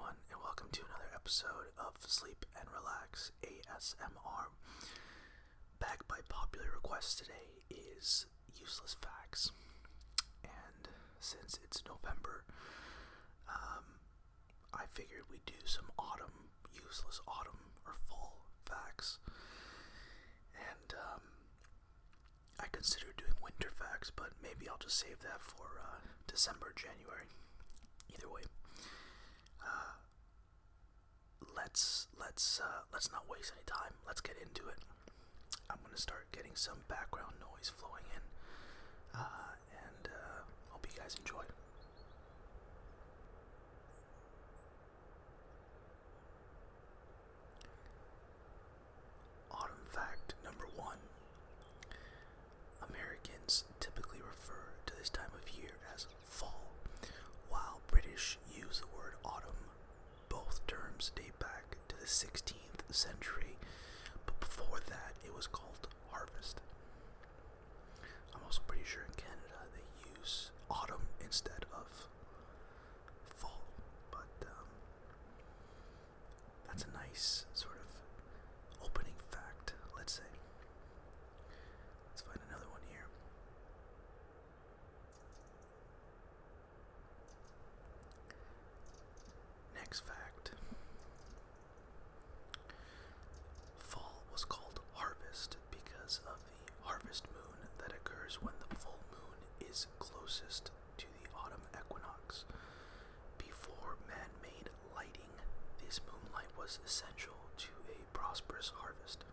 everyone, and welcome to another episode of Sleep and Relax ASMR. Back by popular request today is useless facts, and since it's November, I figured we'd do some useless autumn or fall facts, and I considered doing winter facts, but maybe I'll just save that for December, January. Either way, let's not waste any time. Let's get into it. I'm gonna start getting some background noise flowing in, and hope you guys enjoy. Autumn fact number 1. Americans typically refer to this time of year as fall, while British use the word autumn. Both terms date back to the 16th century, but before that it was called harvest. I'm also pretty sure in Canada they use autumn instead of fall, but that's a nice sort of opening fact, let's say. Let's find another one here. Next fact. Fall was called harvest because of the harvest moon that occurs when the full moon is closest to the autumn equinox. Before man-made lighting, this moonlight was essential to a prosperous harvest.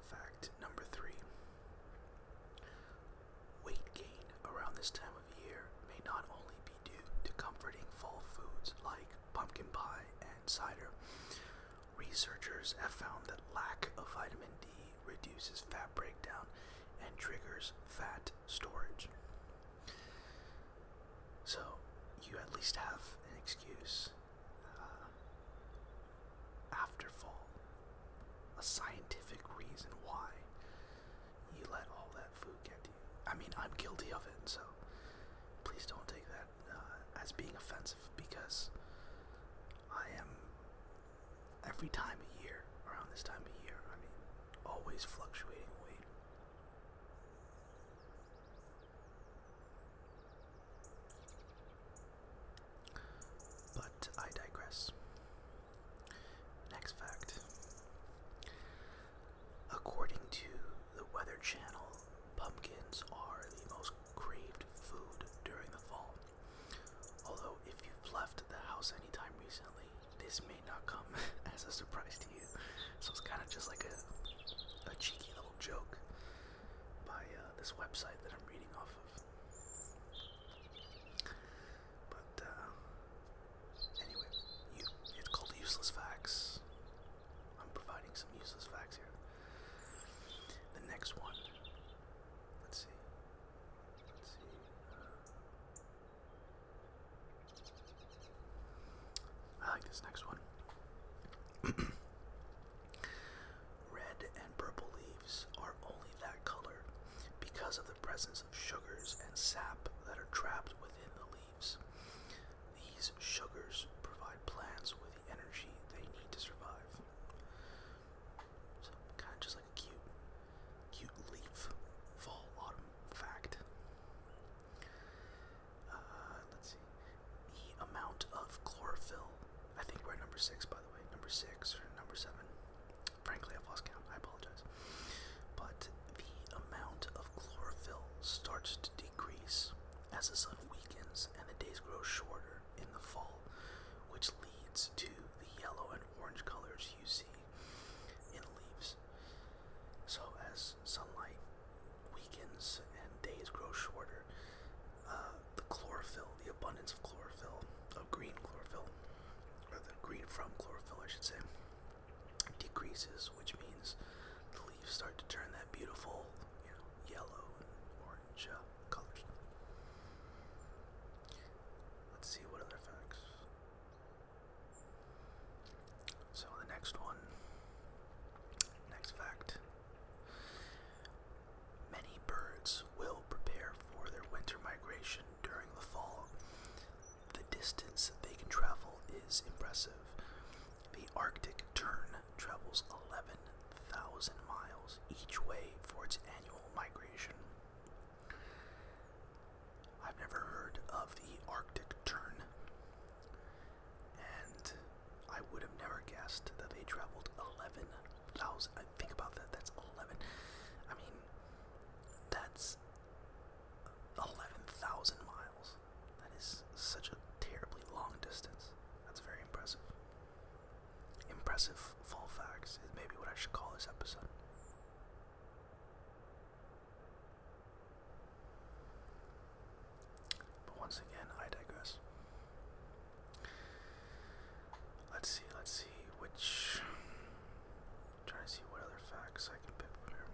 Fact number 3. Weight gain around this time of year may not only be due to comforting fall foods like pumpkin pie and cider. Researchers have found that lack of vitamin D reduces fat breakdown and triggers fat storage. So, you at least have an excuse after fall, a scientific reason why you let all that food get to you. I mean, I'm guilty of it, so please don't take that as being offensive, because I am, every time of year, around this time of year, I mean, always fluctuating weight. But I digress. Next fact. According to the Weather Channel, pumpkins are the most craved food during the fall. Although if you've left the house anytime recently, this may not come as a surprise to you. So it's kind of just like a cheeky little joke by this website that I'm reading off of. But anyway, it's called Useless Facts. I'm providing some useless facts here. The next one. Let's see. I like this next one. Red and purple leaves are only that color because of the presence of sugars and sap that are trapped within the leaves. These sugars provide plants with the energy they need to survive. So, kind of just like a cute leaf fall autumn fact. Let's see. The amount of chlorophyll. I think we're at number 6, by the way. Number 6 or number 7. Frankly, I've lost count. I apologize. But the amount of chlorophyll starts to decrease as the sun weakens and the days grow shorter in the fall, which leads to the yellow and orange colors you see in leaves. So as sunlight weakens and days grow shorter, the chlorophyll, the abundance of chlorophyll, of green chlorophyll, or the green from chlorophyll, I should say, decreases, which means the leaves start to turn that beautiful, yellow and orange colors. Let's see what other facts. So the next fact. Many birds will prepare for their winter migration distance they can travel is impressive. The Arctic tern travels 11,000 miles each way for its annual migration. I've never heard of the Arctic tern, and I would have never guessed that they traveled 11,000. Think about that. That's 11. I mean, that's 11,000 miles. That is such a terribly long distance. That's very impressive. Impressive fall facts is maybe what I should call this episode. But once again, I digress. Let's see which. Trying to see what other facts I can pick from here.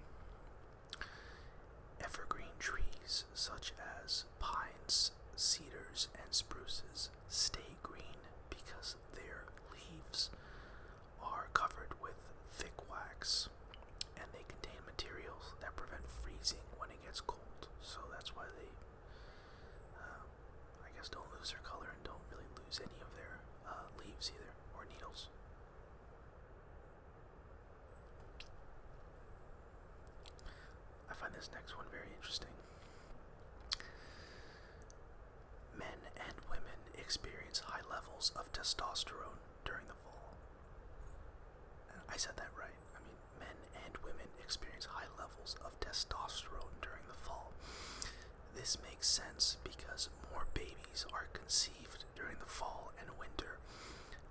Evergreen trees such as pines, cedars, and spruces stay green because their leaves are covered with thick wax, and they contain materials that prevent freezing when it gets cold. So that's why they, I guess, don't lose their color and don't really lose any of their leaves either, or needles. I find this next one very interesting. Men and women experience high levels of testosterone during the fall. I said that right. I mean, men and women experience high levels of testosterone during the fall. This makes sense because more babies are conceived during the fall and winter.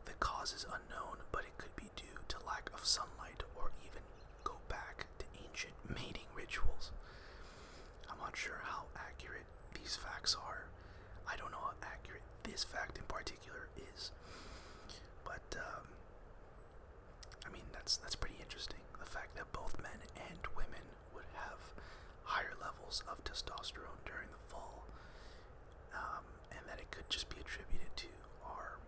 The cause is unknown, but it could be due to lack of sunlight or even go back to ancient mating rituals. I'm not sure how accurate these facts are. I don't know how accurate this fact in particular is, but I mean, that's pretty interesting. The fact that both men and women would have higher levels of testosterone during the fall, and that it could just be attributed to our,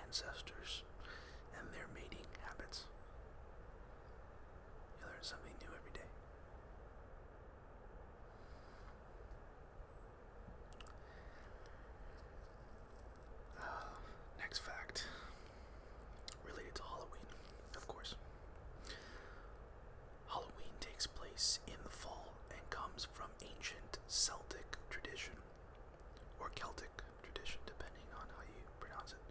ancestors and their mating habits. You learn something new every day. Next fact, related to Halloween, of course. Halloween takes place in the fall and comes from ancient Celtic tradition, or Celtic tradition, depending on how you pronounce it.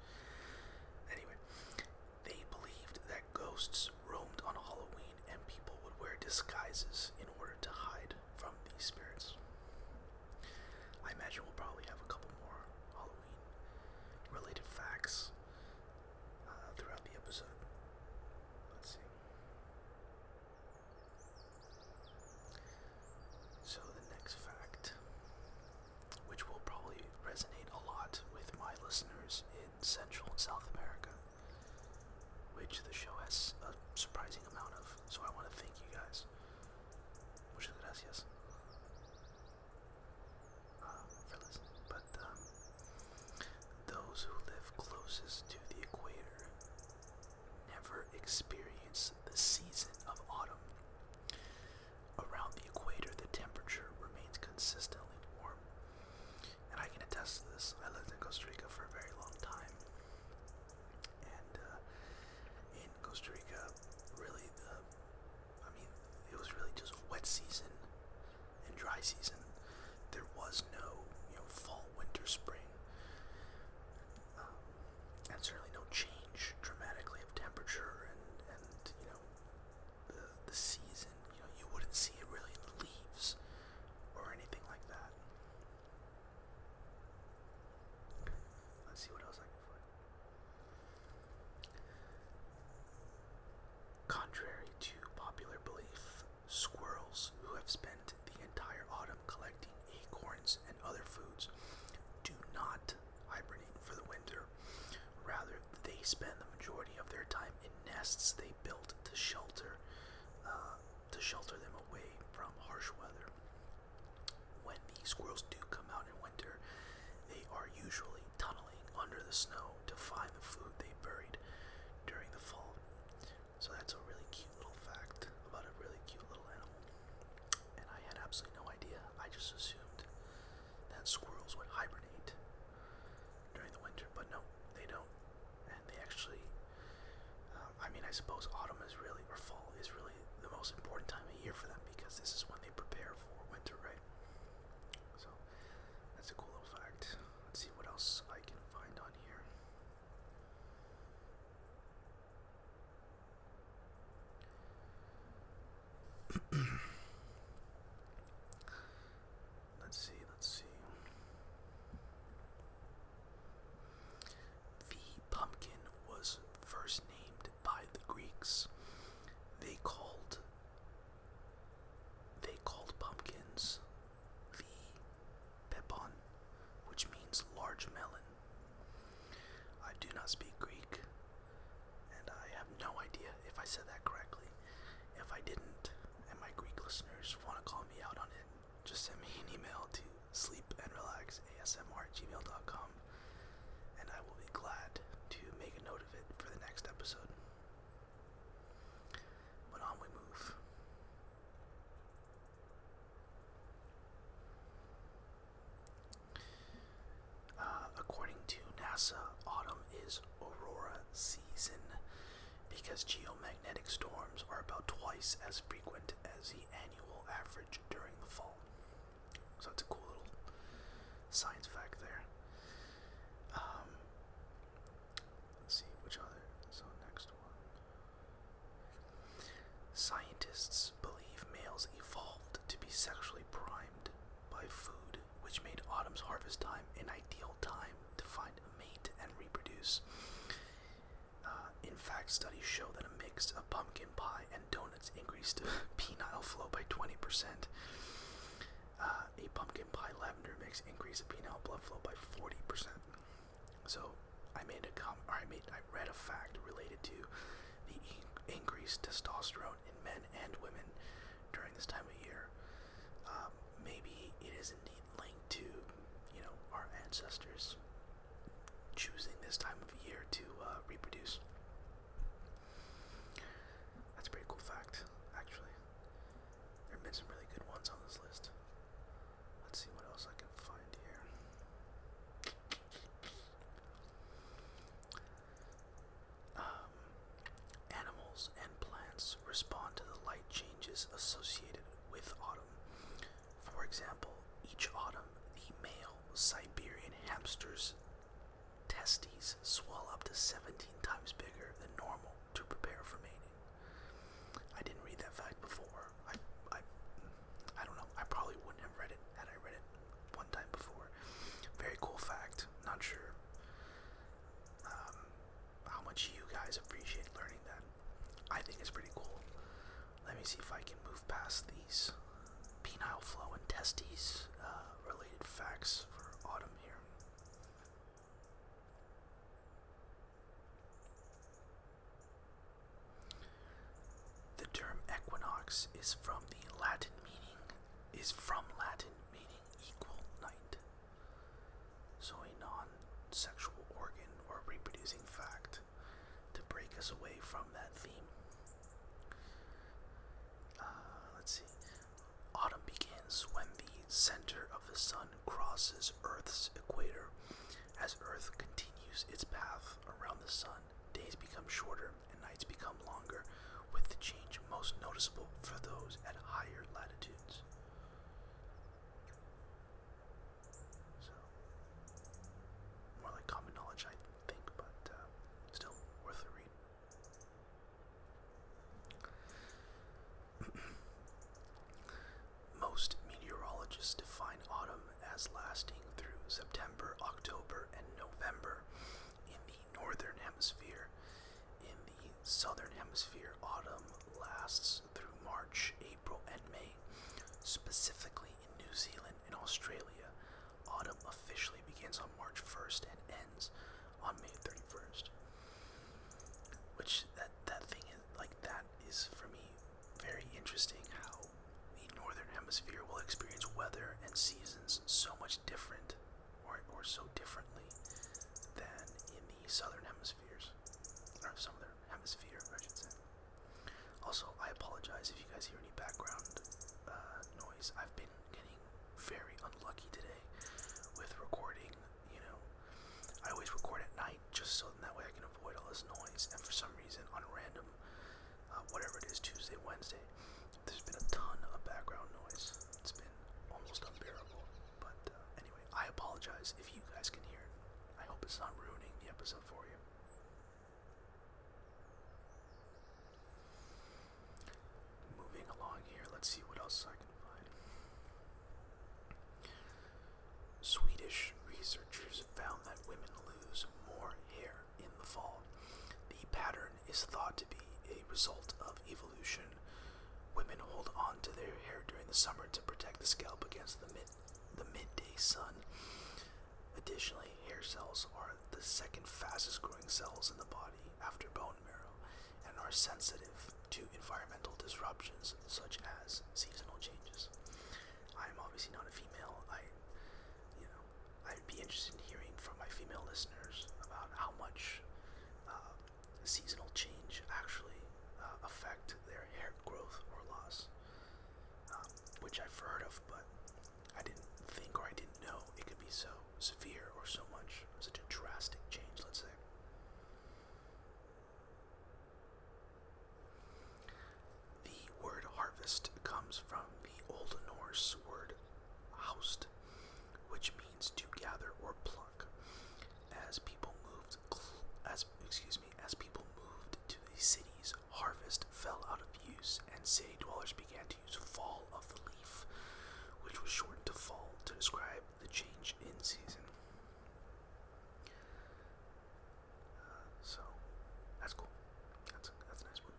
Anyway, they believed that ghosts roamed on Halloween and people would wear disguises in order to hide from these spirits. I imagine we'll probably have a couple more Halloween-related facts throughout the episode. Let's see. So the next fact, which will probably resonate a lot with my listeners in Central and South America, which the show has a surprising amount of, so I want to thank you guys. Muchas gracias for listening. But those who live closest to the equator never experience the season of autumn. Around the equator, the temperature remains consistently warm, and I can attest to this. I lived in Costa Rica for a very long time, and in Costa Rica, really it was really just wet season and dry season. There was no, fall, winter, spring, and certainly no change dramatically of temperature and the season. You wouldn't see it really in the leaves or anything like that. Let's see what else I can find. Contrary to popular belief, squirrels who have spent the entire autumn collecting acorns and other foods do not hibernate for the winter. Rather, they spend the majority of their time in nests they built to shelter them away from harsh weather. When the squirrels do come out in winter, they are usually tunneling under the snow to find the food they buried during the fall. So that's a really cute little fact about a really cute little animal. And I had absolutely no idea. I just assumed that squirrels would hibernate winter, but no, they don't. And they actually, I suppose autumn is really, or fall is really the most important time of year for them, because this is when they prepare for winter, right? So that's a cool little fact. Let's see what else I can find on here. Let's see. The pumpkin was first named by the Greeks. They called pumpkins the pepon, which means large melon. I do not speak Greek, and I have no idea if I said that correctly. If I didn't, and my Greek listeners want to call me out on it, just send me an email to SleepandRelaxASMR@gmail.com, and I will be glad to make a note of it for the next episode. But on we move. According to NASA, autumn is aurora season because geomagnetic storms are about twice as frequent as the annual average during the fall. So that's a cool little science fact there. Let's see, which other? So next one. Scientists believe males evolved to be sexually primed by food, which made autumn's harvest time an ideal time to find a mate and reproduce. In fact, studies show that a mix of pumpkin pie and donuts increased penile flow by 20%. A pumpkin pie lavender mix increased penile blood flow by 40%. So I read a fact related to the increased testosterone in men and women during this time of year. Maybe it is indeed linked to, our ancestors choosing this time of year to reproduce. That's a pretty cool fact, actually. There have been some really good ones on this list. Let's see what else I can find here. Animals and plants respond to the light changes associated with autumn. For example, each autumn, the male Siberian hamster's testes swell up to 17 times bigger than normal to prepare for mating. I didn't read that fact before. I don't know. I probably wouldn't have read it had I read it one time before. Very cool fact. Not sure how much you guys appreciate learning that. I think it's pretty cool. Let me see if I can move past these penile flow and testes related facts for autumn here. The term equinox is from Latin meaning equal night. So a non-sexual organ or reproducing fact to break us away from that theme. Let's see. Autumn begins when the center of the sun crosses Earth's equator. As Earth continues its path around the sun, days become shorter and nights become longer, with the change most noticeable for those at higher latitudes. So, more like common knowledge, I think, but still worth a read. Most meteorologists define autumn as lasting through September, October, and November in the northern hemisphere. In the southern hemisphere, autumn lasts through March, April, and May. Specifically in New Zealand and Australia, autumn officially begins on March 1st and ends on May 31st. Which that thing is, like, that is for me very interesting, how the northern hemisphere will experience weather and seasons so much different or so differently than in the southern hemispheres, or southern hemisphere, I should say. Also, I apologize if you guys hear any background noise. I've been getting very unlucky today with recording. I always record so that way I can avoid all this noise. And for some reason, on random, whatever it is, Tuesday, Wednesday, there's been a ton of background noise. It's been almost unbearable. But anyway, I apologize if you guys can hear it. I hope it's not ruining the episode for you. Moving along here, let's see what else I can find. Swedish researchers found that women lose more hair in the fall. The pattern is thought to be a result of evolution. Women hold on to their hair during the summer to protect the scalp against the midday sun. Additionally, hair cells are the second fastest growing cells in the body after bone marrow and are sensitive to environmental disruptions such as seasonal changes. I am obviously not a female. I'd be interested in hearing from my female listeners about how much seasonal change actually affect their hair growth or loss, which I've heard of, but I didn't think or I didn't know it could be so severe or such a drastic change, let's say. The word harvest comes from the Old Norse word haust, which means to gather or pluck. As people moved to the cities, harvest fell out of use, and city dwellers began to use fall of the leaf, which was shortened to fall to describe the change in season. So that's cool. That's a nice one.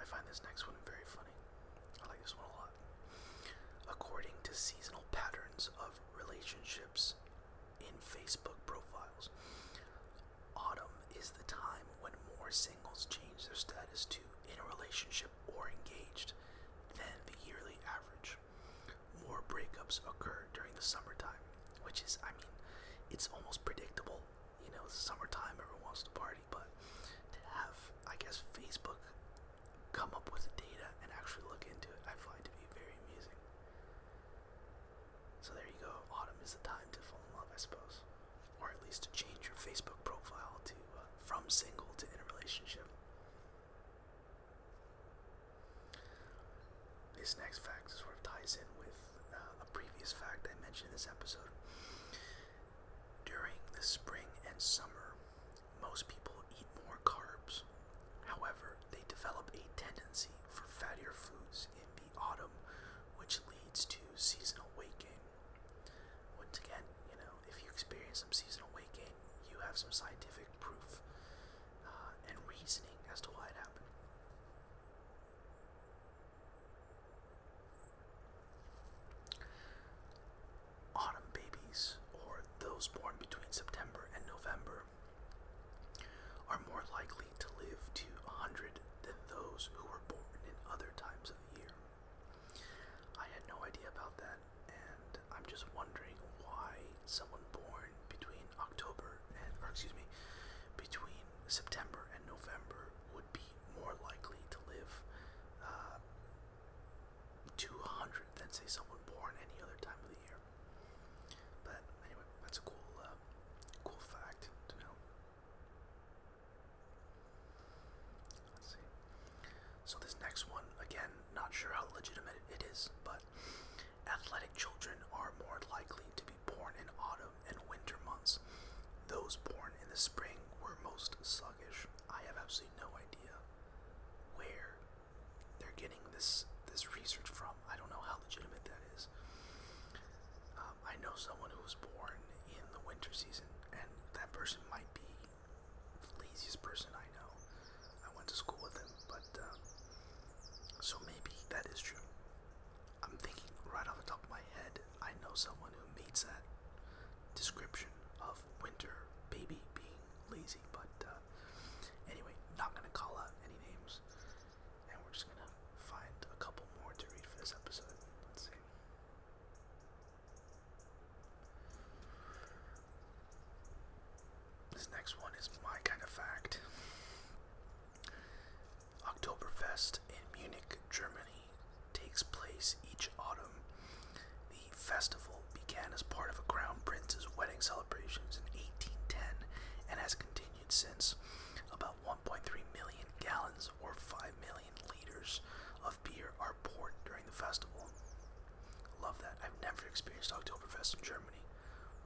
I find this next one very funny. I like this one a lot. According to seasonal patterns of relationships in Facebook profiles, autumn is the time when more singles change their status to in a relationship or engaged than the yearly average. More breakups occur during the summertime, which is, it's almost predictable. It's summertime, everyone wants to party, but to have, Facebook come up with the data and actually look into it, I find to be very amusing. So there you go. Autumn is the time to fall in love, I suppose, or at least to change your Facebook profile to from single to in a relationship. This next fact sort of ties in with a previous fact I mentioned in this episode. During the spring and summer, most people eat more carbs. However, they develop a tendency for fattier foods in the autumn, which leads to seasonal weight gain. Once again, if you experience some seasonal weight gain, you have some scientific proof and reasoning as to why it happened. Autumn babies, or those born between September and November, are more likely to live to 100 than those who were born in other times of the year. I had no idea about that, and I'm just wondering why someone born between between September and November would be more likely to live to 100 than, say, someone born any other time of the year. But anyway, that's a cool fact to know. Let's see. So this next one, again, not sure how legitimate it is, but athletic children are more likely to be born in autumn and winter months. Those born in the spring were most sluggish. I have absolutely no idea where they're getting this research from. I don't know how legitimate that is. I know someone who was born in the winter season, and that person might be the laziest person I know. I went to school with him, but so maybe that is true. I'm thinking right off the top of my head, I know someone who meets that description of winter baby being lazy, but anyway, not gonna call out any names, and we're just gonna find a couple more to read for this episode. Let's see. This next one is my kind of fact. Oktoberfest in Munich, Germany takes place each autumn. The festival began began as part of a crown prince's wedding celebrations in 1810 and has continued since. About 1.3 million gallons or 5 million liters of beer are poured during the festival. Love that. I've never experienced Oktoberfest in Germany.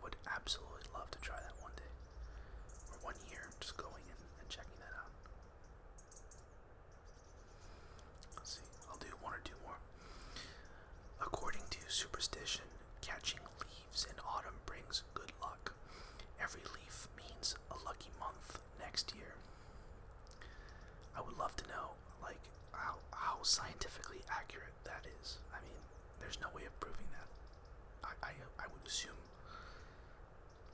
Would absolutely love to try that one day. Or one year, just going and checking that out. Let's see, I'll do one or two more. According to superstition, catching leaves in autumn brings good luck. Every leaf means a lucky month next year. I would love to know, like, how scientifically accurate that is. I mean, there's no way of proving that. I would assume.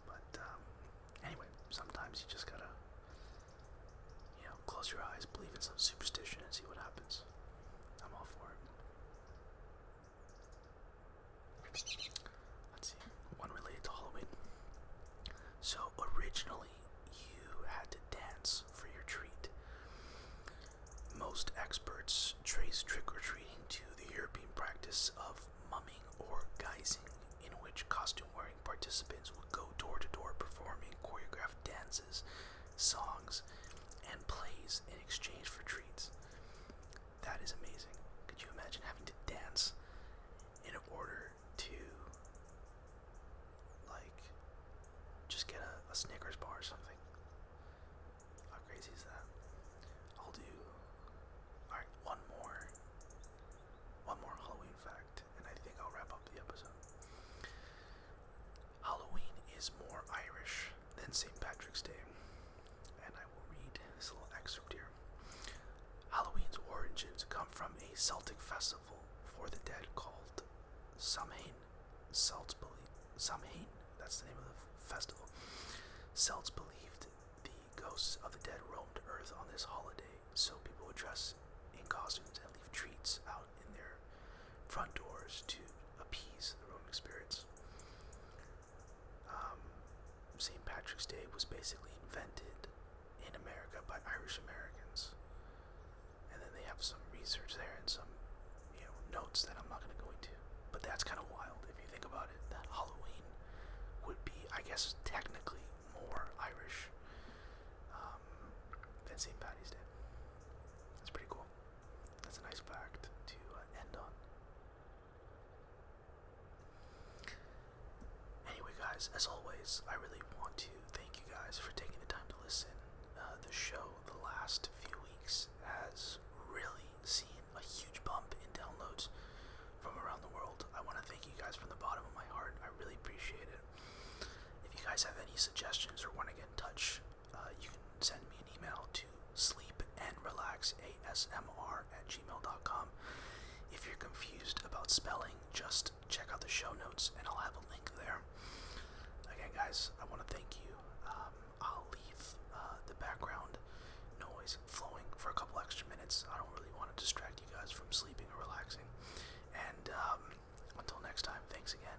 But, anyway, sometimes you just gotta, close your eyes, believe in some superstition, and see what happens. I'm all for it. Let's see, one related to Halloween. So, originally, you had to dance for your treat. Most experts trace trick-or-treating to the European practice of mumming or guising, in which costume-wearing participants would go door-to-door performing choreographed dances, songs, and plays in exchange for treats. That is amazing. Could you imagine having to dance in order to, like, just get a Snickers bar or something? How crazy is that? I'll do, alright, one more Halloween fact, and I think I'll wrap up the episode. Halloween is more Irish than St. Patrick's Day, and I will read this little excerpt here. Halloween's origins come from a Celtic festival for the dead called Samhain. Samhain, that's the name of the festival. Celts believed the ghosts of the dead roamed Earth on this holiday, so people would dress in costumes and leave treats out in their front doors to appease the roaming spirits. St. Patrick's Day was basically invented in America by Irish Americans, and then they have some research there and some, notes that I'm not going to go into. But that's kind of wild if you think about it. That Halloween would be, I guess, technically more Irish than St. Patty's Day. That's pretty cool. That's a nice fact to end on. Anyway, guys, as always, I really want to thank you guys for taking the time to listen. The show the last few weeks has really seen a huge bump in downloads from around the world. I want to thank you guys from the bottom of my heart. I really appreciate it. If you guys have any suggestions or want to get in touch, you can send me an email to SleepandRelaxASMR@gmail.com. If you're confused about spelling, just check out the show notes and I'll have a link there. Again, guys, I want to thank you. I'll leave the background noise flowing for a couple extra minutes. I don't really want to distract you guys from sleeping or relaxing. And until next time, thanks again.